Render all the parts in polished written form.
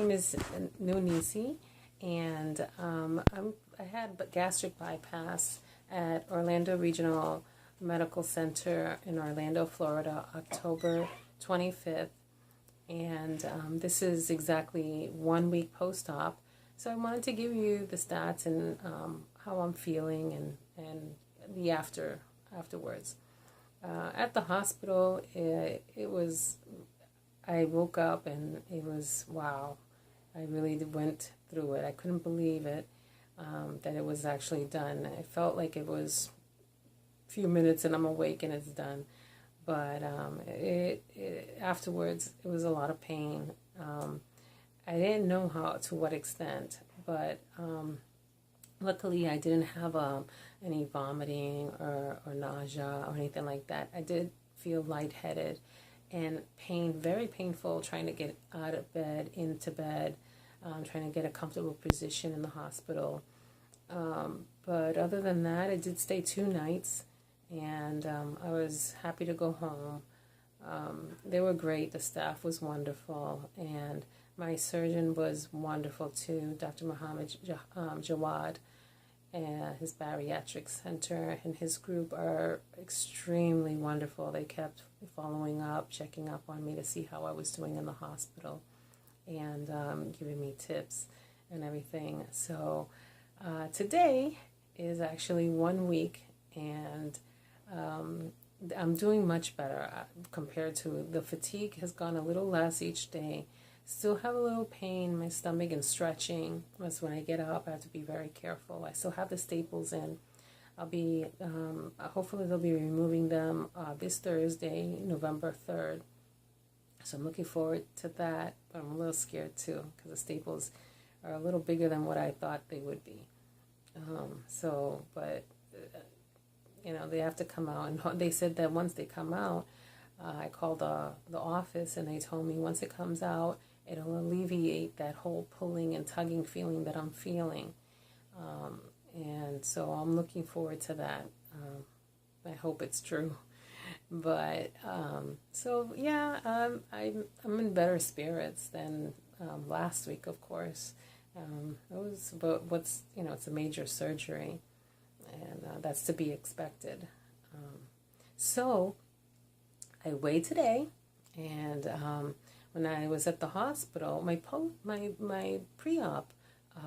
name is Nunisi, and I had gastric bypass at Orlando Regional Medical Center in Orlando, Florida, October 25th. And this is exactly 1 week post-op. So I wanted to give you the stats and how I'm feeling and the afterwards. At the hospital, it was, I woke up and it was, wow, I really went through it. I couldn't believe it, that it was actually done. I felt like it was a few minutes and I'm awake and it's done. But afterwards, it was a lot of pain. I didn't know to what extent, but luckily I didn't have any vomiting or nausea or anything like that. I did feel lightheaded and pain, very painful, trying to get out of bed, into bed, trying to get a comfortable position in the hospital. But other than that, I did stay 2 nights, and I was happy to go home. They were great. The staff was wonderful, and my surgeon was wonderful too, Dr. Muhammad Jawad. His Bariatric Center and his group are extremely wonderful. They kept following up, checking up on me to see how I was doing in the hospital, and giving me tips and everything. So today is actually 1 week, and I'm doing much better compared to the fatigue has gone a little less each day. Still have a little pain in my stomach and stretching. That's when I get up. I have to be very careful. I still have the staples in. I'll be, hopefully they'll be removing them this Thursday, November 3rd. So I'm looking forward to that. But I'm a little scared too because the staples are a little bigger than what I thought they would be. They have to come out. And they said that once they come out, I called the office and they told me once it comes out, it'll alleviate that whole pulling and tugging feeling that I'm feeling. And so I'm looking forward to that. I hope it's true. But, I'm in better spirits than last week, of course. It's a major surgery, and that's to be expected. So I weighed today, and when I was at the hospital, my pre-op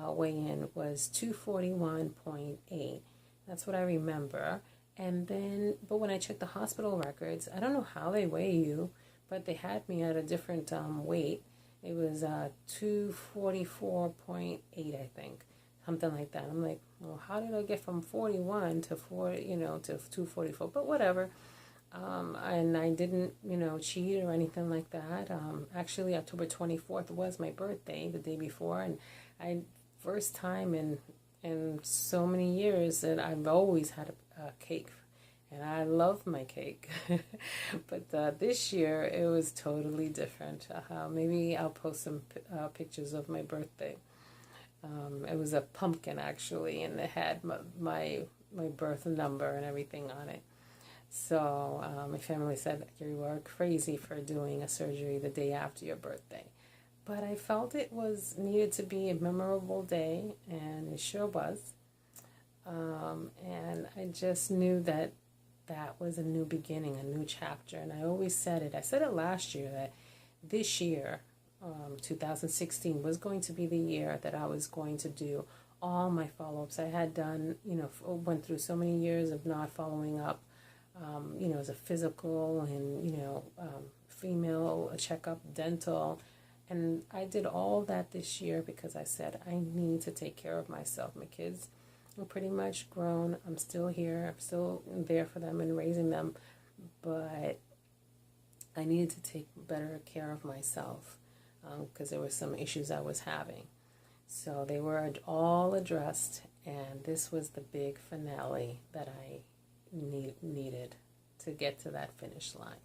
weigh-in was 241.8. That's what I remember. And then, but when I checked the hospital records, I don't know how they weigh you, but they had me at a different weight. It was 244.8, I think, something like that. I'm like, well, how did I get from 41 to 40, to 244? But whatever. And I didn't, cheat or anything like that. Actually, October 24th was my birthday, the day before, and first time in so many years that I've always had a cake, and I love my cake. But this year it was totally different. Maybe I'll post some pictures of my birthday. It was a pumpkin actually, and it had my birth number and everything on it. So my family said, you are crazy for doing a surgery the day after your birthday. But I felt it was needed to be a memorable day, and it sure was. And I just knew that was a new beginning, a new chapter. And I always said it. I said it last year that this year, 2016, was going to be the year that I was going to do all my follow-ups. I had done, went through so many years of not following up. As a physical and, female checkup, dental. And I did all that this year because I said, I need to take care of myself. My kids are pretty much grown. I'm still here. I'm still there for them and raising them. But I needed to take better care of myself because there were some issues I was having. So they were all addressed. And this was the big finale that I needed to get to that finish line.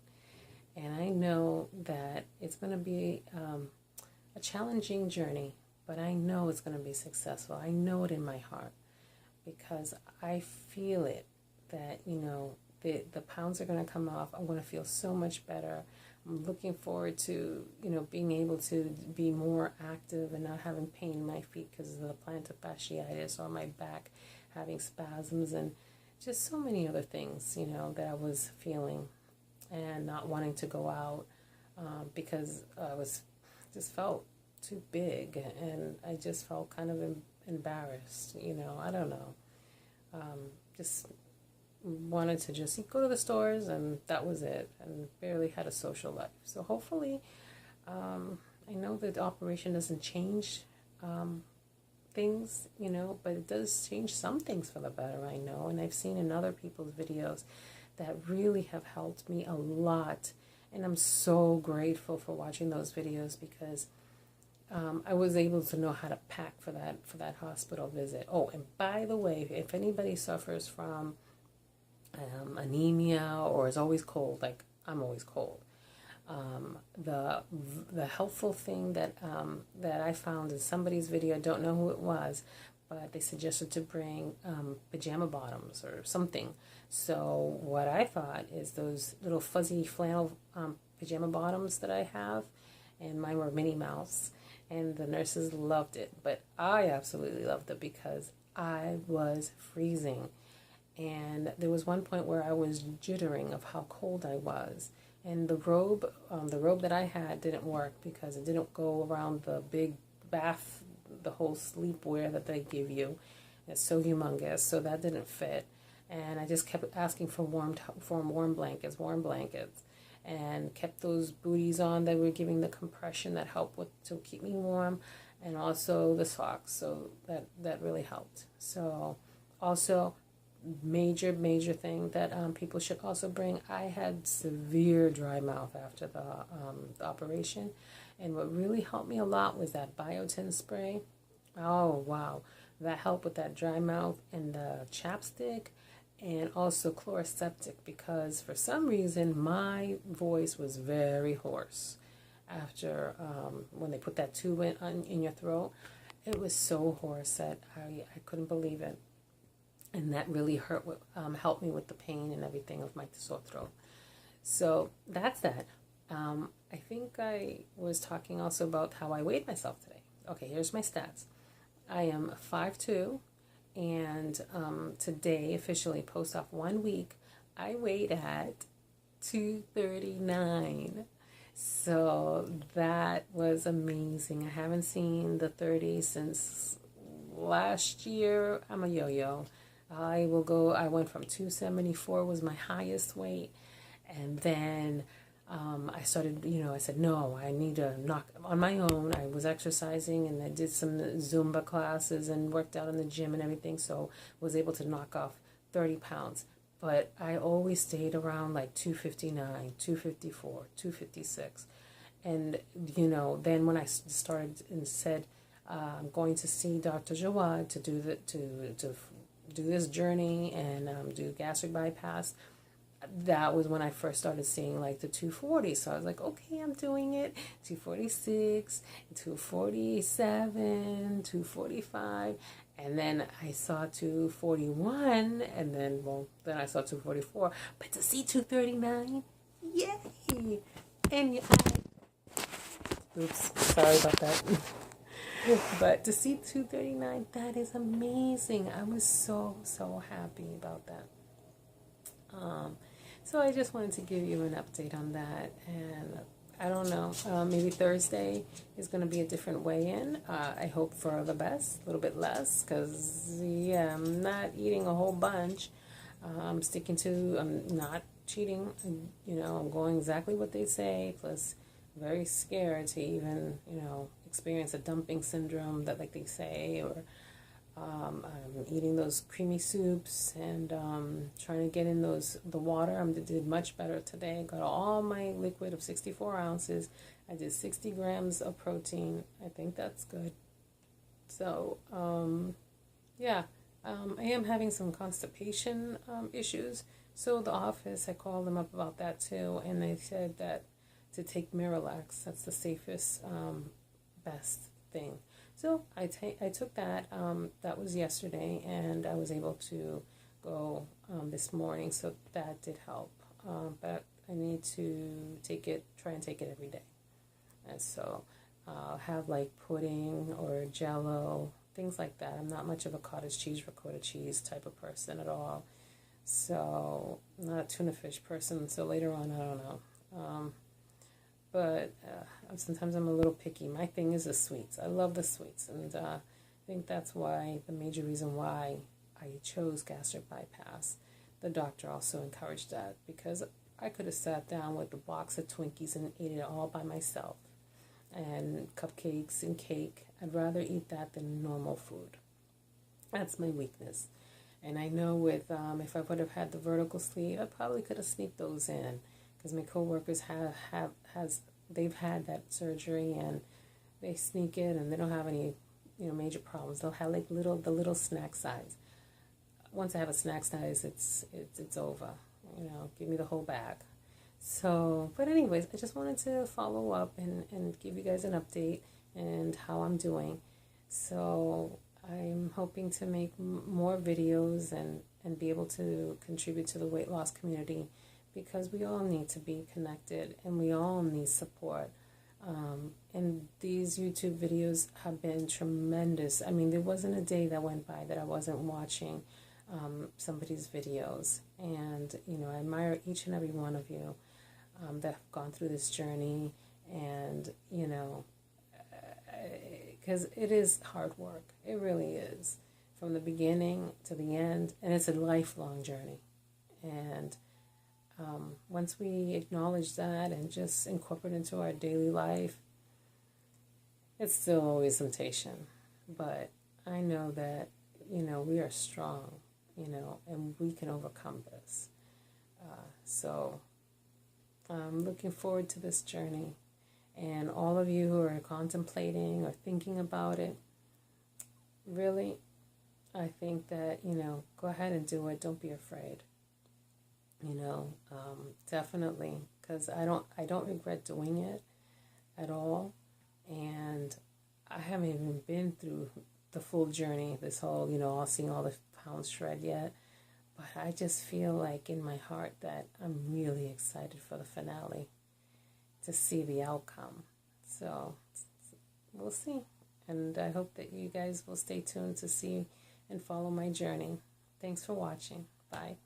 And I know that it's going to be a challenging journey, but I know it's going to be successful. I know it in my heart because I feel it that, the pounds are going to come off. I'm going to feel so much better. I'm looking forward to, being able to be more active and not having pain in my feet because of the plantar fasciitis, or my back having spasms, and just so many other things, that I was feeling, and not wanting to go out because I just felt too big, and I just felt kind of embarrassed, I don't know. Just wanted to just go to the stores, and that was it, and barely had a social life. So hopefully, I know that the operation doesn't change things, but it does change some things for the better, I know. And I've seen in other people's videos that really have helped me a lot. And I'm so grateful for watching those videos, because I was able to know how to pack for that hospital visit. Oh, and by the way, if anybody suffers from anemia or is always cold, like I'm always cold, the helpful thing that I found in somebody's video, I don't know who it was, but they suggested to bring pajama bottoms or something. So what I thought is those little fuzzy flannel pajama bottoms that I have, and mine were Minnie Mouse, and the nurses loved it, but I absolutely loved it because I was freezing. And there was one point where I was jittering of how cold I was. And the robe that I had didn't work because it didn't go around the big bath, the whole sleepwear that they give you. It's so humongous, so that didn't fit. And I just kept asking for warm blankets, and kept those booties on that were giving the compression that helped to keep me warm, and also the socks. So that really helped. So also, major thing that people should also bring. I had severe dry mouth after the operation, and what really helped me a lot was that biotin spray. Oh wow, that helped with that dry mouth, and the chapstick, and also Chloraseptic, because for some reason my voice was very hoarse after when they put that tube in your throat. It was so hoarse that I couldn't believe it. And that really helped me with the pain and everything of my sore throat. So that's that. I think I was talking also about how I weighed myself today. Okay, here's my stats. I am 5'2", and today, officially post off 1 week, I weighed at 239. So that was amazing. I haven't seen the 30 since last year. I'm a yo-yo. I went from 274 was my highest weight, and then I started, I said, no, I need to knock on my own. I was exercising, and I did some Zumba classes and worked out in the gym and everything, so was able to knock off 30 pounds. But I always stayed around like 259, 254, 256. And, then when I started and said, I'm going to see Dr. Jawad to do do this journey and do gastric bypass, that was when I first started seeing like the 240. So I was like, okay, I'm doing it. 246, 247, 245. And then I saw 241, and then I saw 244. But to see 239, yay! And oops, sorry about that. But to see 239, that is amazing. I was so happy about that. So I just wanted to give you an update on that, and I don't know, maybe Thursday is going to be a different weigh-in. I hope for the best, a little bit less, because, yeah, I'm not eating a whole bunch. I'm not cheating, I'm going exactly what they say, plus very scared to even, experience a dumping syndrome that, like they say, or I'm eating those creamy soups and trying to get in the water. I did much better today. Got all my liquid of 64 ounces. I did 60 grams of protein. I think that's good. So, yeah, I am having some constipation issues. So the office, I called them up about that too, and they said that to take Miralax, that's the safest, best thing. So I took that. That was yesterday, and I was able to go this morning, so that did help. But I need to try and take it every day. And so I'll have like pudding or jello, things like that. I'm not much of a cottage cheese, ricotta cheese type of person at all. So I'm not a tuna fish person. So later on, I don't know. But sometimes I'm a little picky. My thing is the sweets. I love the sweets. And I think that's why, the major reason why I chose gastric bypass. The doctor also encouraged that, because I could have sat down with a box of Twinkies and ate it all by myself. And cupcakes and cake. I'd rather eat that than normal food. That's my weakness. And I know with if I would have had the vertical sleeve, I probably could have sneaked those in, because my coworkers they've had that surgery, and they sneak it and they don't have any major problems. They'll have like the little snack size. Once I have a snack size, it's over. Give me the whole bag. So, but anyways, I just wanted to follow up and give you guys an update and how I'm doing. So I'm hoping to make more videos and be able to contribute to the weight loss community, because we all need to be connected and we all need support. And these YouTube videos have been tremendous. I mean, there wasn't a day that went by that I wasn't watching somebody's videos. And, I admire each and every one of you that have gone through this journey. And, because it is hard work. It really is. From the beginning to the end. And it's a lifelong journey. And once we acknowledge that and just incorporate it into our daily life, it's still always temptation. But I know that, we are strong, and we can overcome this. So I'm looking forward to this journey. And all of you who are contemplating or thinking about it, really, I think that, go ahead and do it. Don't be afraid. Definitely, because I don't regret doing it at all. And I haven't even been through the full journey, this whole, seeing all the pounds shred yet. But I just feel like in my heart that I'm really excited for the finale, to see the outcome. So we'll see. And I hope that you guys will stay tuned to see and follow my journey. Thanks for watching. Bye.